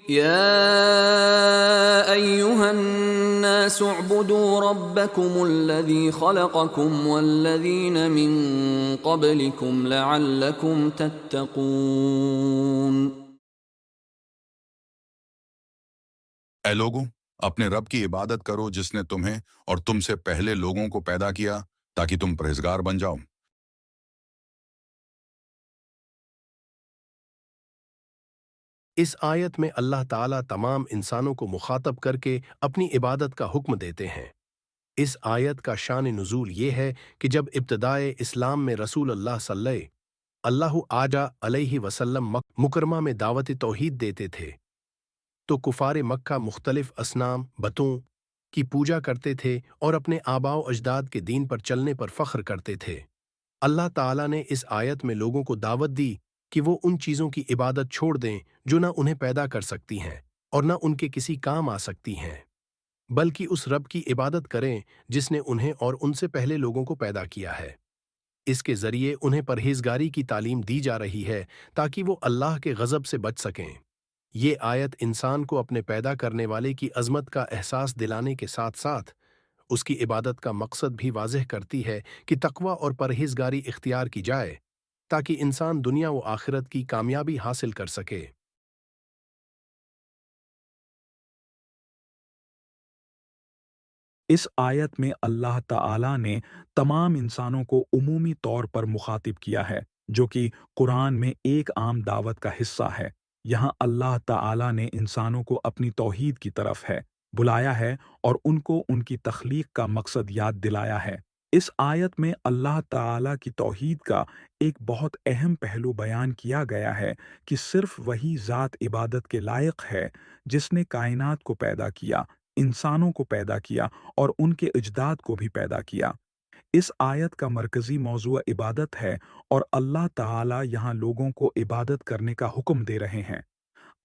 يا أيها الناس اعبدوا ربكم الذي خلقكم والذين من قبلكم لعلكم تتقون. اے لوگوں، اپنے رب کی عبادت کرو جس نے تمہیں اور تم سے پہلے لوگوں کو پیدا کیا تاکہ تم پرہیزگار بن جاؤ۔ اس آیت میں اللہ تعالیٰ تمام انسانوں کو مخاطب کر کے اپنی عبادت کا حکم دیتے ہیں۔ اس آیت کا شان نزول یہ ہے کہ جب ابتدائے اسلام میں رسول اللہ صلی اللہ علیہ وسلم مکرمہ میں دعوت توحید دیتے تھے تو کفار مکہ مختلف اصنام بتوں کی پوجا کرتے تھے اور اپنے آباء و اجداد کے دین پر چلنے پر فخر کرتے تھے۔ اللہ تعالیٰ نے اس آیت میں لوگوں کو دعوت دی کہ وہ ان چیزوں کی عبادت چھوڑ دیں جو نہ انہیں پیدا کر سکتی ہیں اور نہ ان کے کسی کام آ سکتی ہیں، بلکہ اس رب کی عبادت کریں جس نے انہیں اور ان سے پہلے لوگوں کو پیدا کیا ہے۔ اس کے ذریعے انہیں پرہیزگاری کی تعلیم دی جا رہی ہے تاکہ وہ اللہ کے غضب سے بچ سکیں۔ یہ آیت انسان کو اپنے پیدا کرنے والے کی عظمت کا احساس دلانے کے ساتھ ساتھ اس کی عبادت کا مقصد بھی واضح کرتی ہے کہ تقوی اور پرہیزگاری اختیار کی جائے تاکہ انسان دنیا و آخرت کی کامیابی حاصل کر سکے۔ اس آیت میں اللہ تعالیٰ نے تمام انسانوں کو عمومی طور پر مخاطب کیا ہے، جو کہ قرآن میں ایک عام دعوت کا حصہ ہے۔ یہاں اللہ تعالیٰ نے انسانوں کو اپنی توحید کی طرف بلایا ہے اور ان کو ان کی تخلیق کا مقصد یاد دلایا ہے۔ اس آیت میں اللہ تعالیٰ کی توحید کا ایک بہت اہم پہلو بیان کیا گیا ہے کہ صرف وہی ذات عبادت کے لائق ہے جس نے کائنات کو پیدا کیا، انسانوں کو پیدا کیا اور ان کے اجداد کو بھی پیدا کیا۔ اس آیت کا مرکزی موضوع عبادت ہے اور اللہ تعالیٰ یہاں لوگوں کو عبادت کرنے کا حکم دے رہے ہیں۔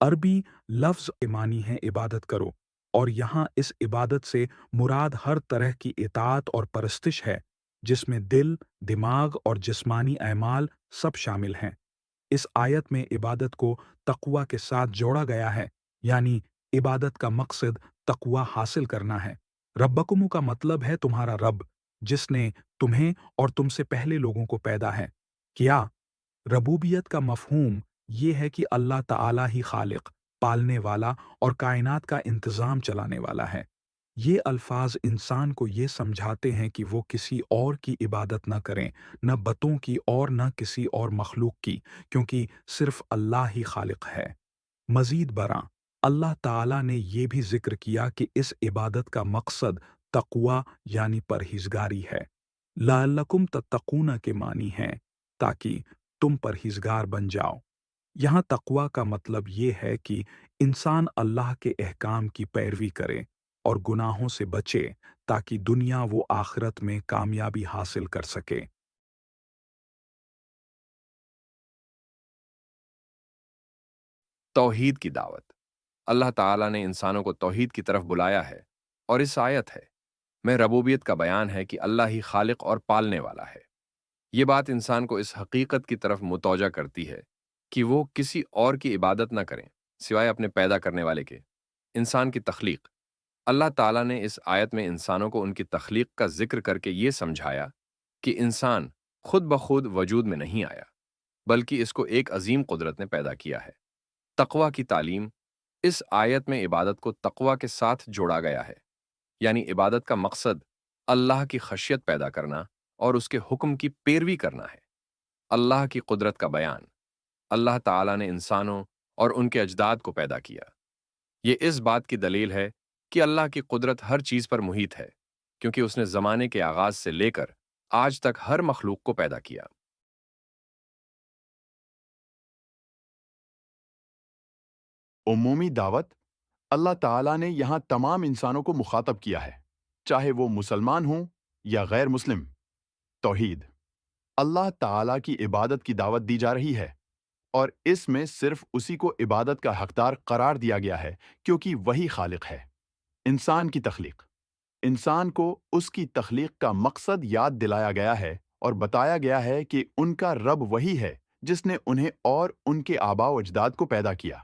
عربی لفظ کے معنی ہے عبادت کرو، اور یہاں اس عبادت سے مراد ہر طرح کی اطاعت اور پرستش ہے جس میں دل، دماغ اور جسمانی اعمال سب شامل ہیں۔ اس آیت میں عبادت کو تقوی کے ساتھ جوڑا گیا ہے، یعنی عبادت کا مقصد تقوی حاصل کرنا ہے۔ ربکم کا مطلب ہے تمہارا رب، جس نے تمہیں اور تم سے پہلے لوگوں کو پیدا کیا۔ ربوبیت کا مفہوم یہ ہے کہ اللہ تعالیٰ ہی خالق، پالنے والا اور کائنات کا انتظام چلانے والا ہے۔ یہ الفاظ انسان کو یہ سمجھاتے ہیں کہ وہ کسی اور کی عبادت نہ کریں، نہ بتوں کی اور نہ کسی اور مخلوق کی، کیونکہ صرف اللہ ہی خالق ہے۔ مزید برآں اللہ تعالیٰ نے یہ بھی ذکر کیا کہ اس عبادت کا مقصد تقوی یعنی پرہیزگاری ہے۔ لعلکم تتقون کے معنی ہیں تاکہ تم پرہیزگار بن جاؤ۔ یہاں تقوی کا مطلب یہ ہے کہ انسان اللہ کے احکام کی پیروی کرے اور گناہوں سے بچے تاکہ دنیا و آخرت میں کامیابی حاصل کر سکے۔ توحید کی دعوت۔ اللہ تعالیٰ نے انسانوں کو توحید کی طرف بلایا ہے، اور اس آیت میں ربوبیت کا بیان ہے کہ اللہ ہی خالق اور پالنے والا ہے۔ یہ بات انسان کو اس حقیقت کی طرف متوجہ کرتی ہے کہ وہ کسی اور کی عبادت نہ کریں سوائے اپنے پیدا کرنے والے کے۔ انسان کی تخلیق۔ اللہ تعالیٰ نے اس آیت میں انسانوں کو ان کی تخلیق کا ذکر کر کے یہ سمجھایا کہ انسان خود بخود وجود میں نہیں آیا، بلکہ اس کو ایک عظیم قدرت نے پیدا کیا ہے۔ تقوی کی تعلیم۔ اس آیت میں عبادت کو تقوی کے ساتھ جوڑا گیا ہے، یعنی عبادت کا مقصد اللہ کی خشیت پیدا کرنا اور اس کے حکم کی پیروی کرنا ہے۔ اللہ کی قدرت کا بیان۔ اللہ تعالیٰ نے انسانوں اور ان کے اجداد کو پیدا کیا۔ یہ اس بات کی دلیل ہے کہ اللہ کی قدرت ہر چیز پر محیط ہے، کیونکہ اس نے زمانے کے آغاز سے لے کر آج تک ہر مخلوق کو پیدا کیا۔ عمومی دعوت۔ اللہ تعالیٰ نے یہاں تمام انسانوں کو مخاطب کیا ہے، چاہے وہ مسلمان ہوں یا غیر مسلم۔ توحید۔ اللہ تعالیٰ کی عبادت کی دعوت دی جا رہی ہے، اور اس میں صرف اسی کو عبادت کا حقدار قرار دیا گیا ہے کیونکہ وہی خالق ہے۔ انسان کی تخلیق۔ انسان کو اس کی تخلیق کا مقصد یاد دلایا گیا ہے اور بتایا گیا ہے کہ ان کا رب وہی ہے جس نے انہیں اور ان کے آباء و اجداد کو پیدا کیا۔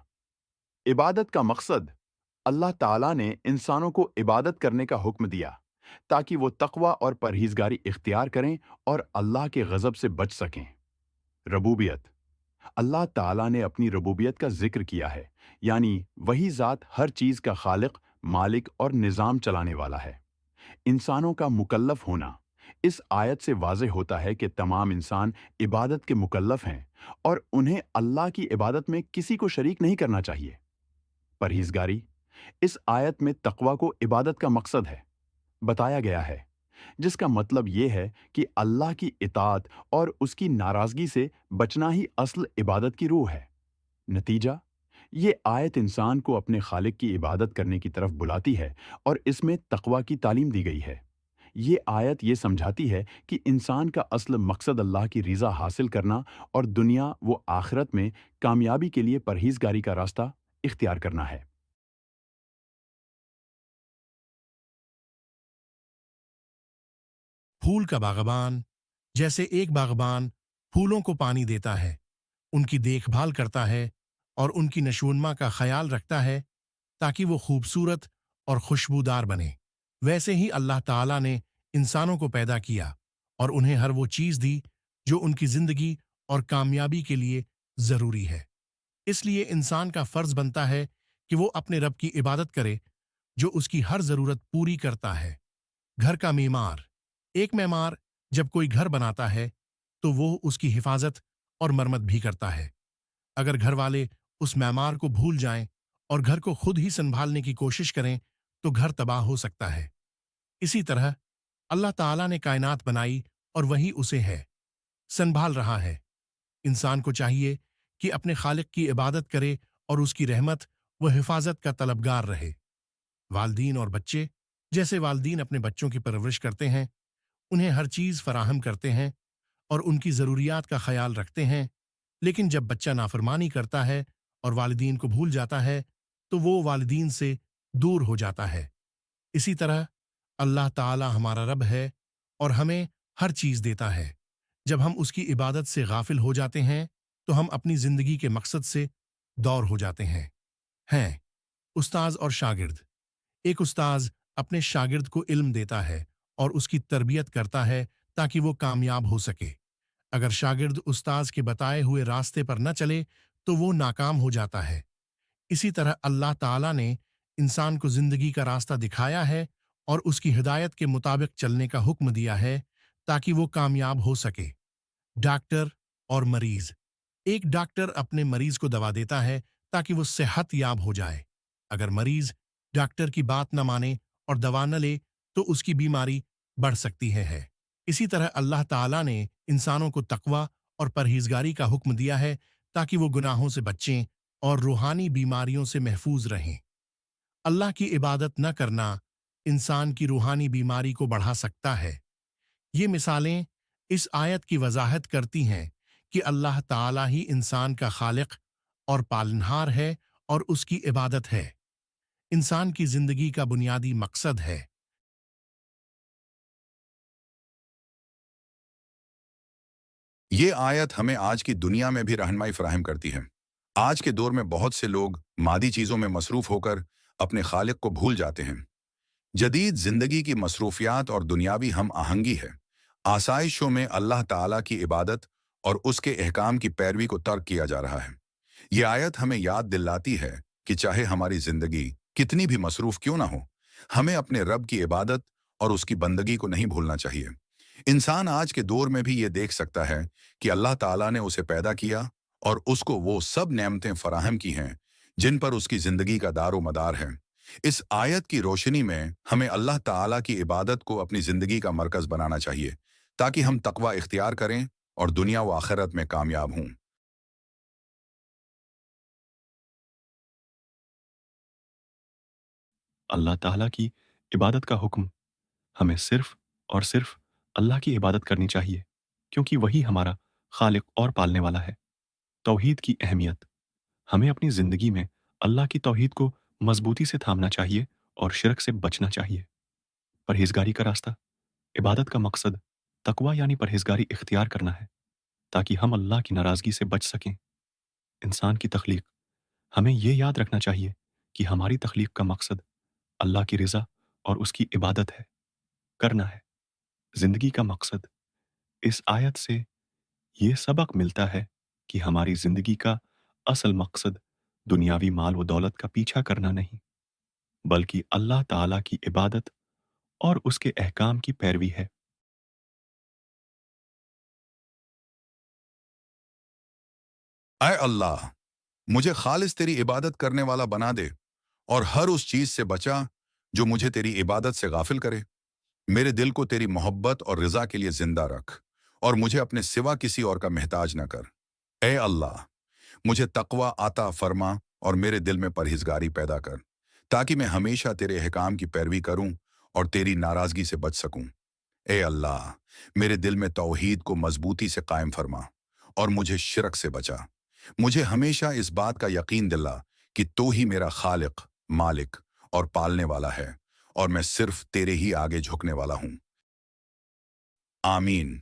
इबादत का मकसद अल्लाह ताला ने इंसानों को इबादत करने का हुक्म दिया ताकि वो तकवा और परहेजगारी इख्तियार करें और अल्लाह के गज़ब से बच सकें। रबूबियत अल्लाह ताला ने अपनी रबूबियत का जिक्र किया है, यानी वही ज़ात हर चीज़ का खालिक, मालिक और निज़ाम चलाने वाला है। इंसानों का मुकल्लफ होना इस आयत से वाज़ेह होता है कि तमाम इंसान इबादत के मुकल्लफ हैं और उन्हें अल्लाह की इबादत में किसी को शरीक नहीं करना चाहिए। परहेजगारी इस आयत में तकवा को इबादत का मकसद है बताया गया है, जिसका मतलब ये है कि अल्लाह की इताअत और उसकी नाराज़गी से बचना ही असल इबादत की रूह है। नतीजा ये आयत इंसान को अपने खालिक की इबादत करने की तरफ बुलाती है और इसमें तकवा की तालीम दी गई है। ये आयत ये समझाती है कि इंसान का असल मकसद अल्लाह की रिज़ा हासिल करना और दुनिया व आखिरत में कामयाबी के लिए परहेजगारी का रास्ता इख्तियार करना है। फूल का बागबान, जैसे एक बागबान फूलों को पानी देता है, उनकी देखभाल करता है और उनकी नशोनमा का ख्याल रखता है ताकि वो खूबसूरत और खुशबूदार बने, वैसे ही अल्लाह ताला ने इंसानों को पैदा किया और उन्हें हर वो चीज़ दी जो उनकी ज़िंदगी और कामयाबी के लिए ज़रूरी है। इसलिए इंसान का फ़र्ज़ बनता है कि वो अपने रब की इबादत करे जो उसकी हर ज़रूरत पूरी करता है। घर का मीमार, एक मेमार जब कोई घर बनाता है तो वो उसकी हिफाजत और मरम्मत भी करता है। अगर घर वाले उस मेमार को भूल जाएं और घर को खुद ही संभालने की कोशिश करें तो घर तबाह हो सकता है। इसी तरह अल्लाह ताला ने कायनात बनाई और वही उसे है संभाल रहा है। इंसान को चाहिए कि अपने खालिक की इबादत करे और उसकी रहमत व हिफाजत का तलबगार रहे। वालदीन और बच्चे, जैसे वालदीन अपने बच्चों की परवरिश करते हैं, उन्हें हर चीज़ फराहम करते हैं और उनकी ज़रूरियात का ख्याल रखते हैं, लेकिन जब बच्चा नाफरमानी करता है और वालिदीन को भूल जाता है तो वो वालिदीन से दूर हो जाता है। इसी तरह अल्लाह ताला हमारा रब है और हमें हर चीज़ देता है। जब हम उसकी इबादत से गाफिल हो जाते हैं तो हम अपनी ज़िंदगी के मकसद से दूर हो जाते हैं। उस्ताज और शागिर्द, एक उस्ताज अपने शागिर्द को इल्म देता है और उसकी तरबियत करता है ताकि वो कामयाब हो सके। अगर शागिर्द उस्ताज के बताए हुए रास्ते पर न चले तो वो नाकाम हो जाता है। इसी तरह अल्लाह ताला ने इंसान को जिंदगी का रास्ता दिखाया है और उसकी हिदायत के मुताबिक चलने का हुक्म दिया है ताकि वो कामयाब हो सके। डॉक्टर और मरीज, एक डॉक्टर अपने मरीज को दवा देता है ताकि वो सेहत याब हो जाए। अगर मरीज डॉक्टर की बात न माने और दवा न ले तो उसकी बीमारी बढ़ सकती है। इसी तरह अल्लाह ताला ने इंसानों को तकवा और परहेजगारी का हुक्म दिया है ताकि वो गुनाहों से बचें और रूहानी बीमारियों से महफूज रहें। अल्लाह की इबादत न करना इंसान की रूहानी बीमारी को बढ़ा सकता है। ये मिसालें इस आयत की वजाहत करती हैं कि अल्लाह ताला ही इंसान का खालिक और पालनहार है और उसकी इबादत है इंसान की जिंदगी का बुनियादी मकसद है। ये आयत हमें आज की दुनिया में भी रहनुमाई फराहम करती है। आज के दौर में बहुत से लोग मादी चीज़ों में मसरूफ़ होकर अपने खालिक को भूल जाते हैं। जदीद ज़िंदगी की मसरूफियात और दुनियावी हम आहंगी है। आसाइशों में अल्लाह ताला की इबादत और उसके अहकाम की पैरवी को तर्क किया जा रहा है। ये आयत हमें याद दिलाती है कि चाहे हमारी ज़िंदगी कितनी भी मसरूफ़ क्यों ना हो, हमें अपने रब की इबादत और उसकी बंदगी को नहीं भूलना चाहिए। इंसान आज के दौर में भी ये देख सकता है कि अल्लाह ताला ने उसे पैदा किया और उसको वो सब नेमतें फराहम की हैं जिन पर उसकी ज़िंदगी का दारो मदार है। इस आयत की रोशनी में हमें अल्लाह ताला की इबादत को अपनी ज़िंदगी का मरकज़ बनाना चाहिए ताकि हम तकवा इख्तियार करें और दुनिया व आखिरत में कामयाब हों। अल्लाह ताला की इबादत का हुक्म, हमें सिर्फ और सिर्फ अल्लाह की इबादत करनी चाहिए क्योंकि वही हमारा खालिक और पालने वाला है। तौहीद की अहमियत, हमें अपनी ज़िंदगी में अल्लाह की तौहीद को मजबूती से थामना चाहिए और शिरक से बचना चाहिए। परहेजगारी का रास्ता, इबादत का मकसद तकवा यानी परहेजगारी इख्तियार करना है ताकि हम अल्लाह की नाराज़गी से बच सकें। इंसान की तख्लीक, हमें ये याद रखना चाहिए कि हमारी तख्लीक का मकसद अल्लाह की रज़ा और उसकी इबादत है, करना है। ज़िंदगी का मकसद, इस आयत से ये सबक मिलता है कि हमारी ज़िंदगी का असल मकसद दुनियावी माल व दौलत का पीछा करना नहीं, बल्कि अल्लाह ताला की इबादत और उसके अहकाम की पैरवी है। ऐ अल्लाह, मुझे खालिस तेरी इबादत करने वाला बना दे और हर उस चीज से बचा जो मुझे तेरी इबादत से गाफिल करे। मेरे दिल को तेरी मोहब्बत और रजा के लिए जिंदा रख और मुझे अपने सिवा किसी और का महताज न कर। ऐ अल्लाह, मुझे तकवा आता फरमा और मेरे दिल में परहेजगारी पैदा कर, ताकि मैं हमेशा तेरे अहकाम की पैरवी करूं और तेरी नाराजगी से बच सकूं। ऐ अल्लाह, मेरे दिल में तौहीद को मजबूती से कायम फरमा और मुझे शिरक से बचा। मुझे हमेशा इस बात का यकीन दिला कि तू ही मेरा खालिक, मालिक और पालने वाला है और मैं सिर्फ तेरे ही आगे झुकने वाला हूं। आमीन।